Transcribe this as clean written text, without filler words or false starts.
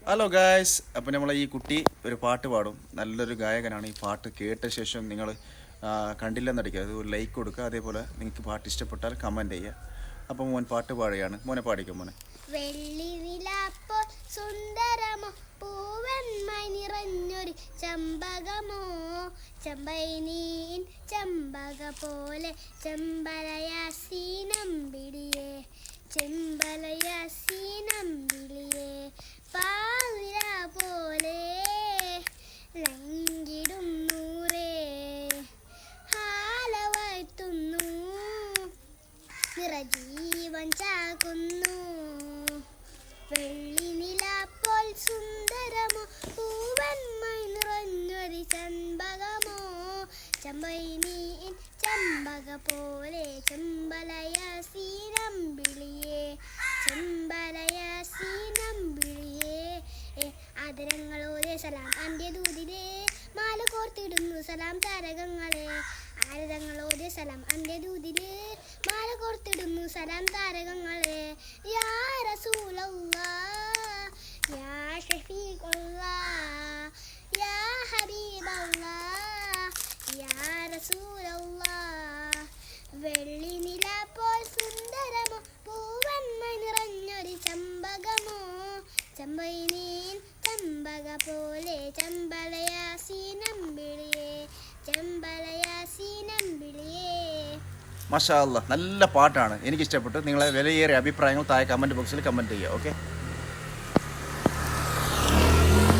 Hello guys, അപ്പോൾ നമ്മൾ ഈ കുട്ടി ഒരു പാട്ട് പാടും. നല്ലൊരു ഗായകനാണ്. ഈ പാട്ട് കേട്ട ശേഷം നിങ്ങൾ കണ്ടില്ലെന്നടിക്കുക, അത് ഒരു ലൈക്ക് കൊടുക്കുക. അതേപോലെ നിങ്ങൾക്ക് പാട്ട് ഇഷ്ടപ്പെട്ടാൽ കമൻറ്റ് ചെയ്യുക. അപ്പോൾ മോൻ പാട്ട് പാടുകയാണ്. മോനെ പാടിക്കും മോനെ. വെള്ളിവിലാപ്പോ സുന്ദരമോ പൂവന്മ നിറഞ്ഞൊരു ചമ്പകമോ ചമ്പൈനീൻ ചമ്പക പോലെ ചെമ്പലയാസീനമ്പിളിയേ ചെമ്പലയാസീനമ്പിളിയേ പാവില പോലെ ലങ്കിടും നൂറേ ഹാലവാഴ്ത്തുന്നു നിറജീവൻ ചാകുന്നു വെള്ളി നിലാപ്പോൾ സുന്ദരമോ പൂവന്മായി നിറഞ്ഞൊരു ചമ്പകമോ ചമ്പൈനീൻ ചമ്പക പോലെ ചെമ്പലയാസീനമ്പിളിയേ ചെമ്പലയാസീനമ്പിളിയേ ആദരങ്ങളോടെ സലാം അന്ത്യദൂതിരെ മാല കോർത്തിടുന്നു സലാം താരകങ്ങളെ ആദരങ്ങളോടെ സലാം അന്ത്യദൂതിരെ മാല കോർത്തിടുന്നു സലാം താരകങ്ങളെ യാ റസൂലല്ലാഹ് യാ ഷഫീഖുല്ലാഹ് യാ ഹബീബല്ലാഹ് യാ റസൂലല്ലാഹ് വെള്ളി നിലാപ്പോൾ സുന്ദരമോ പൂവന്മ നിറഞ്ഞൊരു ചമ്പകമോ ചമ്പൈനീൻ ചമ്പക പോലെ ചെമ്പലയാസീനമ്പിളിയേ ചെമ്പലയാസീനമ്പിളിയേ. മാഷാ അല്ലാ, നല്ല പാട്ടാണ്, എനിക്കിഷ്ടപ്പെട്ടു. നിങ്ങളെ വിലയേറിയ അഭിപ്രായങ്ങൾ താഴെ കമൻറ്റ് ബോക്സിൽ കമൻറ്റ് ചെയ്യുക. ഓക്കെ.